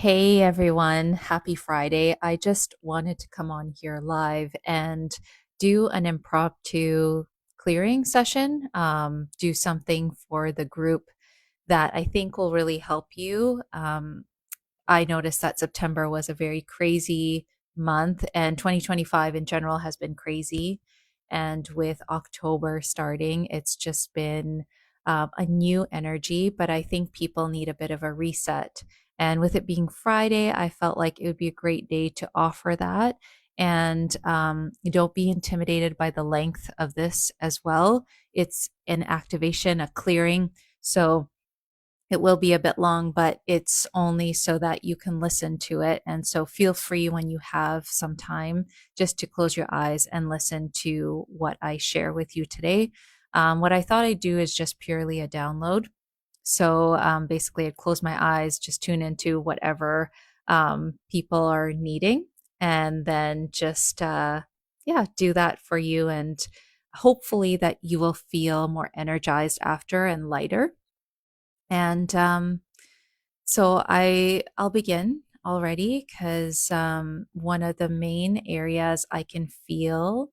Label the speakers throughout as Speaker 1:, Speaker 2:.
Speaker 1: Hey everyone, happy Friday. I just wanted to come on here live and do an impromptu clearing session, do something for the group that I think will really help you. I noticed that September was a very crazy month, and 2025 in general has been crazy. And with October starting, it's just been a new energy, but I think people need a bit of a reset. And with it being Friday, I felt like it would be a great day to offer that. And don't be intimidated by the length of this as well. It's an activation, a clearing. So, it will be a bit long, but it's only so that you can listen to it. And so feel free when you have some time just to close your eyes and listen to what I share with you today. What I thought I'd do is just purely a download. So basically, I'd close my eyes, just tune into whatever people are needing, and then just, yeah, do that for you. And hopefully, that you will feel more energized after and lighter. And so I'll begin already because one of the main areas I can feel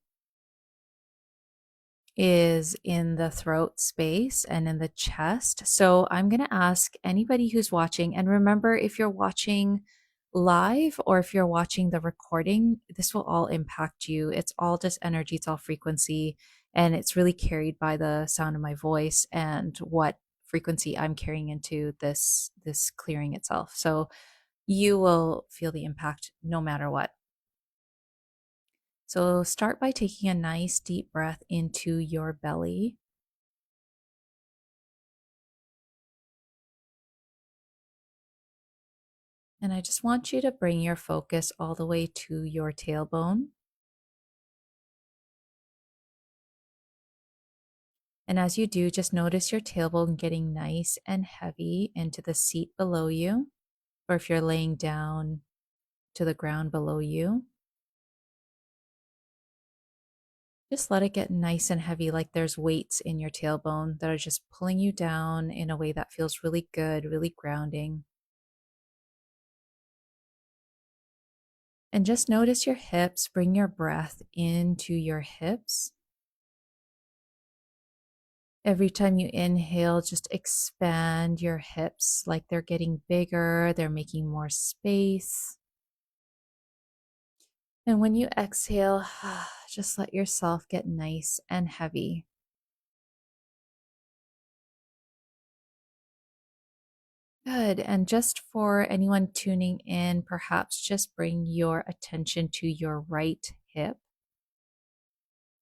Speaker 1: is in the throat space and in the chest. So I'm going to ask anybody who's watching, and remember, if you're watching live or if you're watching the recording, this will all impact you. It's all just energy, it's all frequency, and it's really carried by the sound of my voice and what frequency I'm carrying into this clearing itself. So you will feel the impact no matter what. So start by taking a nice deep breath into your belly. And I just want you to bring your focus all the way to your tailbone. And as you do, just notice your tailbone getting nice and heavy into the seat below you, or if you're laying down to the ground below you. Just let it get nice and heavy, like there's weights in your tailbone that are just pulling you down in a way that feels really good, really grounding. And just notice your hips. Bring your breath into your hips. Every time you inhale, just expand your hips like they're getting bigger, they're making more space. And when you exhale, just let yourself get nice and heavy. Good. And just for anyone tuning in, perhaps just bring your attention to your right hip.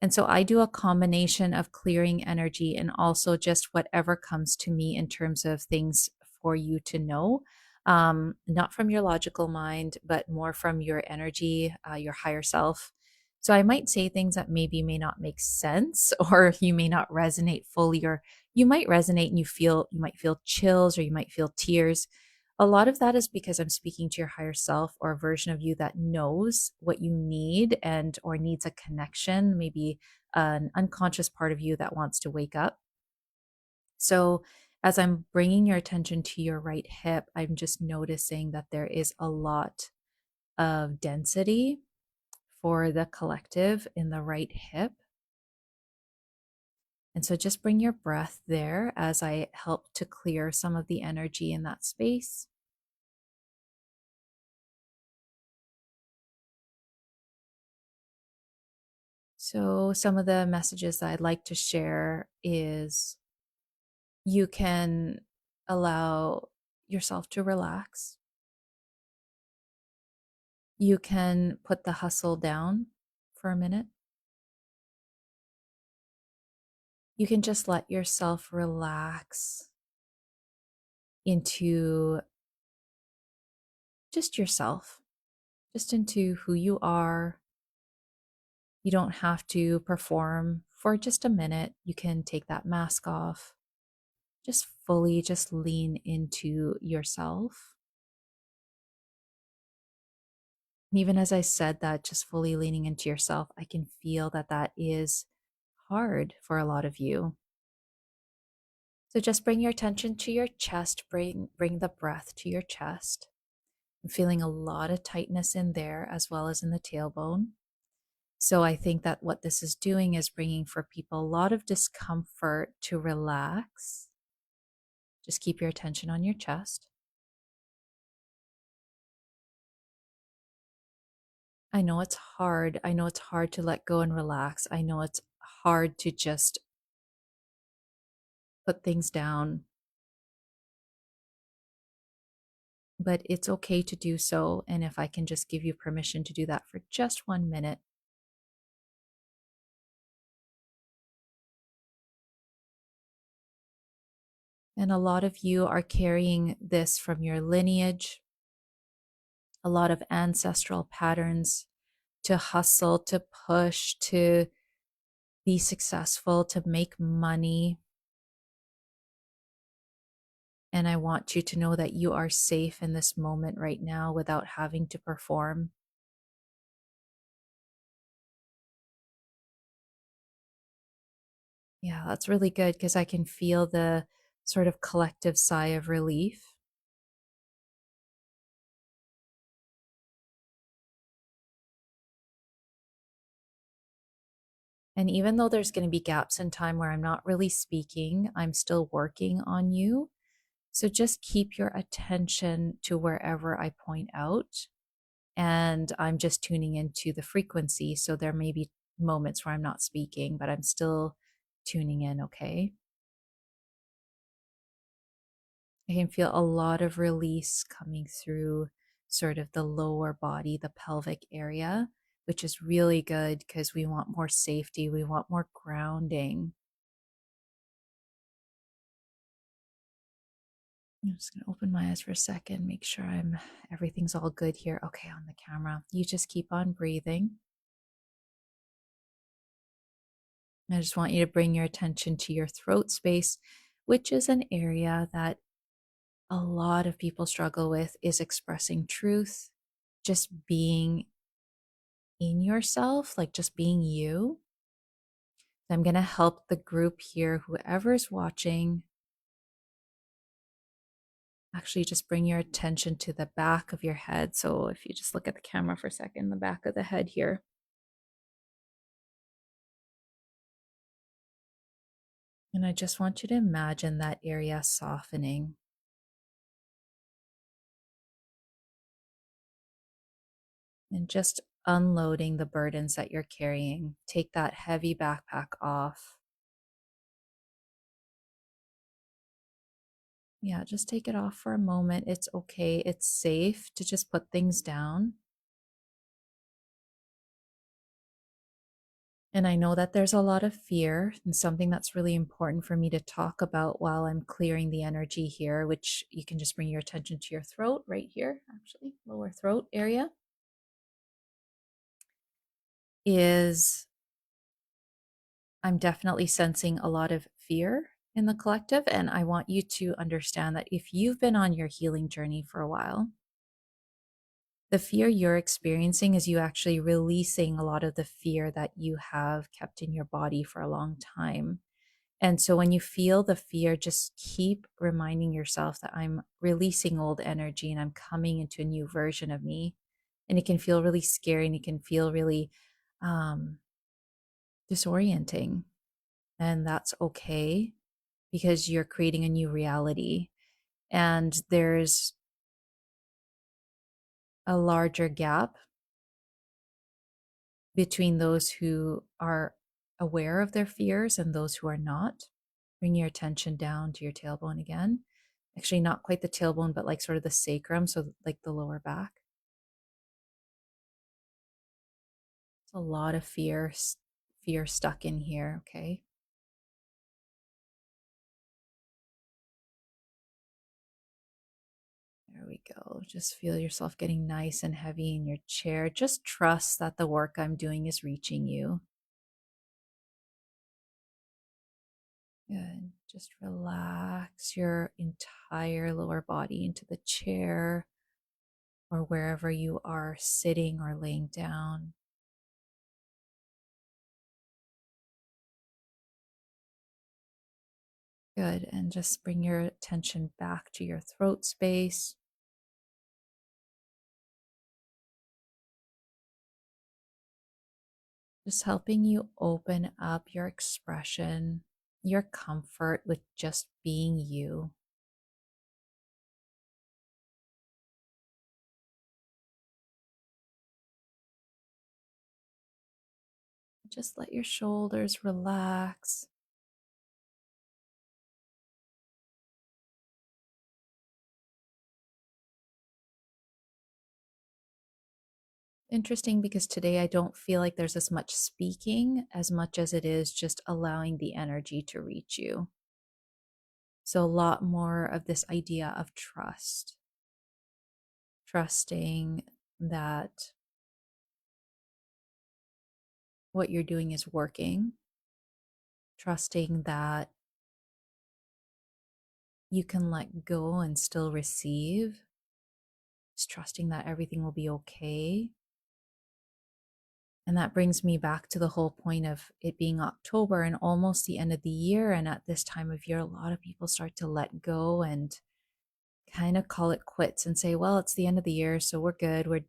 Speaker 1: And so I do a combination of clearing energy and also just whatever comes to me in terms of things for you to know, not from your logical mind, but more from your energy, your higher self. So I might say things that maybe may not make sense, or you may not resonate fully, or you might resonate and you might feel chills or you might feel tears. A lot of that is because I'm speaking to your higher self or a version of you that knows what you need and or needs a connection, maybe an unconscious part of you that wants to wake up. So as I'm bringing your attention to your right hip, I'm just noticing that there is a lot of density for the collective in the right hip. And so just bring your breath there as I help to clear some of the energy in that space. So, some of the messages that I'd like to share is you can allow yourself to relax. You can put the hustle down for a minute. You can just let yourself relax into just yourself, just into who you are. You don't have to perform for just a minute. You can take that mask off. Just fully just lean into yourself. Even as I said that, just fully leaning into yourself, I can feel that that is hard for a lot of you. So just bring your attention to your chest, bring the breath to your chest. I'm feeling a lot of tightness in there as well as in the tailbone. So I think that what this is doing is bringing for people a lot of discomfort to relax. Just keep your attention on your chest. I know it's hard. I know it's hard to let go and relax. I know it's hard to just put things down, but it's okay to do so. And if I can just give you permission to do that for just 1 minute. And a lot of you are carrying this from your lineage, a lot of ancestral patterns to hustle, to push, to be successful, to make money. And I want you to know that you are safe in this moment right now without having to perform. Yeah, that's really good because I can feel the sort of collective sigh of relief. And even though there's going to be gaps in time where I'm not really speaking, I'm still working on you. So just keep your attention to wherever I point out. And I'm just tuning into the frequency. So there may be moments where I'm not speaking, but I'm still tuning in, okay? I can feel a lot of release coming through sort of the lower body, the pelvic area, which is really good because we want more safety, we want more grounding. I'm just going to open my eyes for a second, make sure everything's all good here. Okay, on the camera. You just keep on breathing. I just want you to bring your attention to your throat space, which is an area that a lot of people struggle with is expressing truth, just being in yourself, like just being you. I'm going to help the group here, whoever's watching, actually just bring your attention to the back of your head. So if you just look at the camera for a second, the back of the head here. And I just want you to imagine that area softening and just unloading the burdens that you're carrying. Take that heavy backpack off. Yeah, just take it off for a moment. It's okay. It's safe to just put things down. And I know that there's a lot of fear, and something that's really important for me to talk about while I'm clearing the energy here, which you can just bring your attention to your throat right here, actually, lower throat area, is I'm definitely sensing a lot of fear in the collective. And I want you to understand that if you've been on your healing journey for a while, the fear you're experiencing is you actually releasing a lot of the fear that you have kept in your body for a long time. And so when you feel the fear, just keep reminding yourself that I'm releasing old energy and I'm coming into a new version of me. And it can feel really scary and it can feel really um, disorienting. And that's okay because you're creating a new reality. And there's a larger gap between those who are aware of their fears and those who are not. Bring your attention down to your tailbone again. Actually, not quite the tailbone, but like sort of the sacrum, so like the lower back. It's a lot of fear stuck in here, okay? There we go. Just feel yourself getting nice and heavy in your chair. Just trust that the work I'm doing is reaching you. Good. Just relax your entire lower body into the chair or wherever you are sitting or laying down. Good. And just bring your attention back to your throat space. Just helping you open up your expression, your comfort with just being you. Just let your shoulders relax. Interesting because today I don't feel like there's as much speaking as much as it is just allowing the energy to reach you. So, a lot more of this idea of trust, trusting that what you're doing is working, trusting that you can let go and still receive, just trusting that everything will be okay. And that brings me back to the whole point of it being October and almost the end of the year. And at this time of year, a lot of people start to let go and kind of call it quits and say, well, it's the end of the year, so we're good. We're,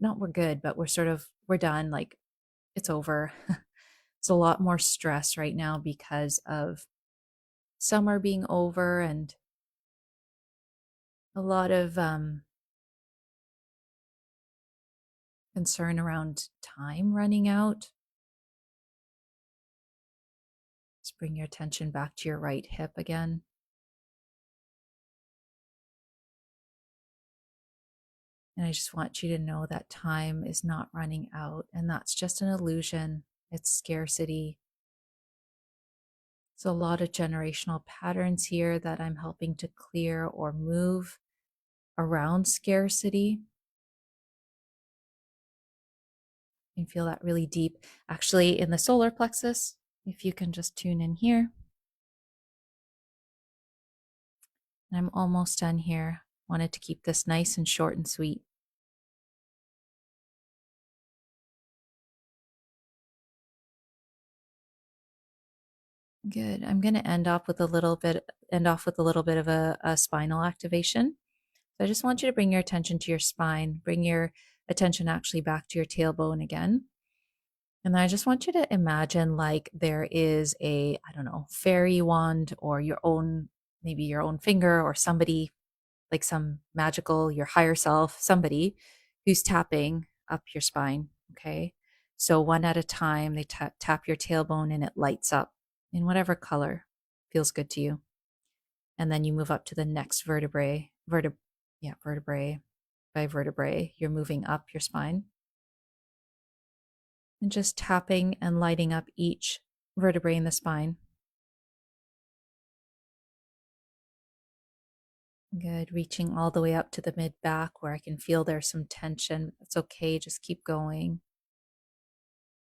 Speaker 1: not we're good, but we're done. Like it's over. It's a lot more stress right now because of summer being over and a lot of concern around time running out. Just bring your attention back to your right hip again. And I just want you to know that time is not running out, and that's just an illusion. It's scarcity. So, a lot of generational patterns here that I'm helping to clear or move around scarcity. You can feel that really deep, actually, in the solar plexus. If you can just tune in here. And I'm almost done here. Wanted to keep this nice and short and sweet. Good. I'm going to end off with a little bit of a spinal activation. So I just want you to bring your attention to your spine, bring your attention actually back to your tailbone again. And I just want you to imagine like there is I don't know, fairy wand or maybe your own finger or somebody like some magical, your higher self, somebody who's tapping up your spine. Okay. So one at a time, they tap your tailbone and it lights up in whatever color feels good to you. And then you move up to the next vertebrae by vertebrae. You're moving up your spine and just tapping and lighting up each vertebrae in the spine. Good. Reaching all the way up to the mid back where I can feel there's some tension. It's okay. Just keep going.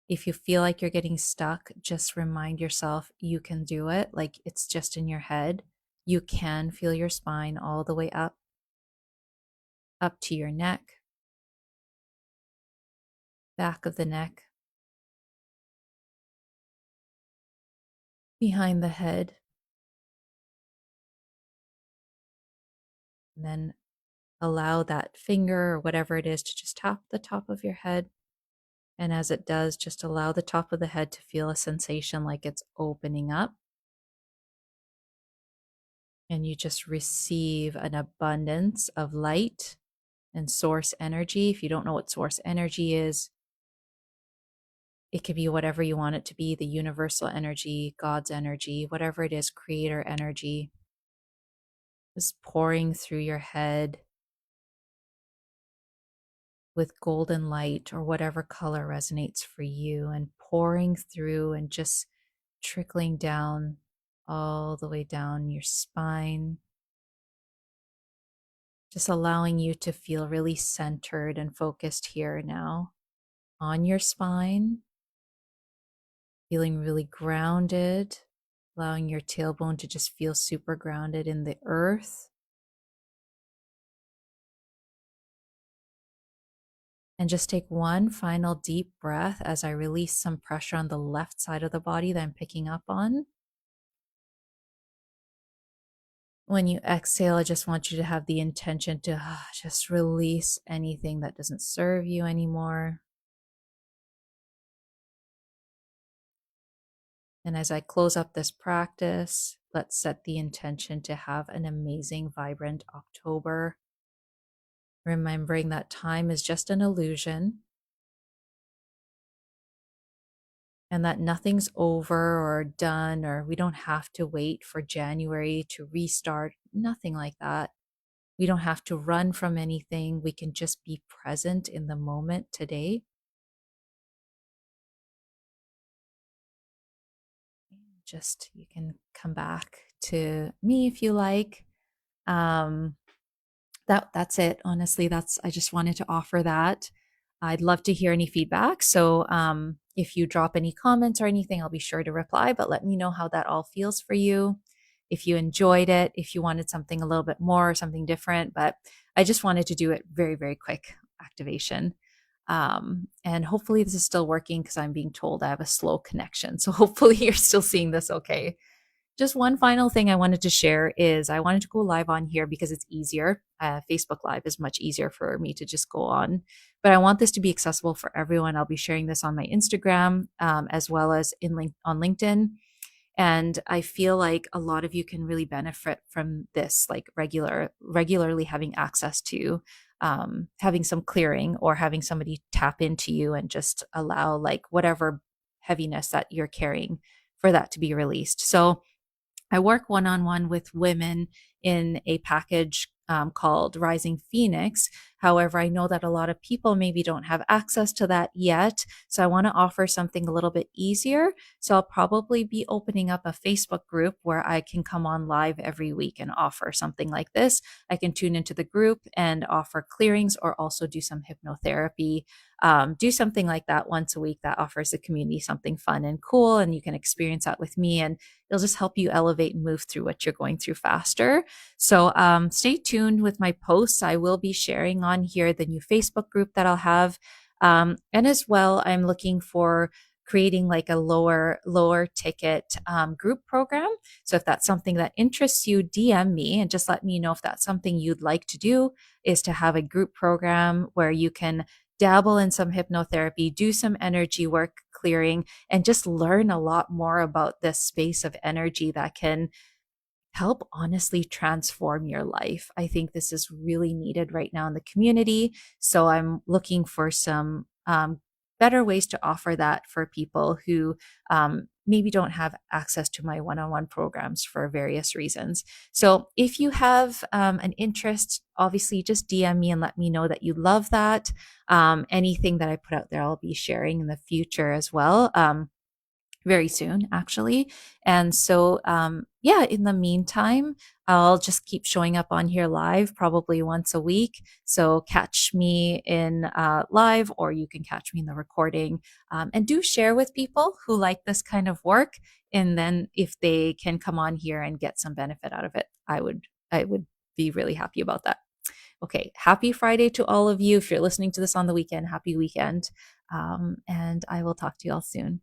Speaker 1: If you feel like you're getting stuck, just remind yourself you can do it. Like it's just in your head. You can feel your spine all the way up to your neck, back of the neck, behind the head. And then allow that finger or whatever it is to just tap the top of your head. And as it does, just allow the top of the head to feel a sensation like it's opening up. And you just receive an abundance of light and source energy. If you don't know what source energy is, it could be whatever you want it to be, the universal energy, God's energy, whatever it is, creator energy, just pouring through your head with golden light or whatever color resonates for you, and pouring through and just trickling down all the way down your spine, just allowing you to feel really centered and focused here now on your spine, feeling really grounded, allowing your tailbone to just feel super grounded in the earth. And just take one final deep breath as I release some pressure on the left side of the body that I'm picking up on. When you exhale, I just want you to have the intention to just release anything that doesn't serve you anymore. And as I close up this practice, let's set the intention to have an amazing, vibrant October, remembering that time is just an illusion and that nothing's over or done, or we don't have to wait for January to restart, nothing like that. We don't have to run from anything. We can just be present in the moment today. Just you can come back to me if you like. Um, that's it. Honestly, that's I just wanted to offer that. I'd love to hear any feedback. So if you drop any comments or anything, I'll be sure to reply. But let me know how that all feels for you. If you enjoyed it, if you wanted something a little bit more or something different. But I just wanted to do it very, very quick activation. And hopefully this is still working because I'm being told I have a slow connection. So hopefully you're still seeing this okay. Just one final thing I wanted to share is I wanted to go live on here because it's easier. Facebook Live is much easier for me to just go on, but I want this to be accessible for everyone. I'll be sharing this on my Instagram as well as on LinkedIn. And I feel like a lot of you can really benefit from this, like regularly having access to having some clearing or having somebody tap into you and just allow like whatever heaviness that you're carrying for that to be released. So I work one on one with women in a package called Rising Phoenix. However, I know that a lot of people maybe don't have access to that yet. So I want to offer something a little bit easier. So I'll probably be opening up a Facebook group where I can come on live every week and offer something like this. I can tune into the group and offer clearings or also do some hypnotherapy. Do something like that once a week that offers the community something fun and cool. And you can experience that with me. And it'll just help you elevate and move through what you're going through faster. So stay tuned with my posts. I will be sharing on here the new Facebook group that I'll have. And as well, I'm looking for creating like a lower ticket group program. So if that's something that interests you, DM me and just let me know if that's something you'd like to do, is to have a group program where you can dabble in some hypnotherapy, do some energy work clearing, and just learn a lot more about this space of energy that can help honestly transform your life. I think this is really needed right now in the community. So I'm looking for some better ways to offer that for people who maybe don't have access to my one on one programs for various reasons. So if you have an interest, obviously just DM me and let me know that you love that. Anything that I put out there, I'll be sharing in the future as well. Very soon, actually. And so, yeah, in the meantime, I'll just keep showing up on here live probably once a week. So catch me in live, or you can catch me in the recording. And do share with people who like this kind of work. And then if they can come on here and get some benefit out of it, I would be really happy about that. Okay, happy Friday to all of you. If you're listening to this on the weekend, happy weekend. And I will talk to you all soon.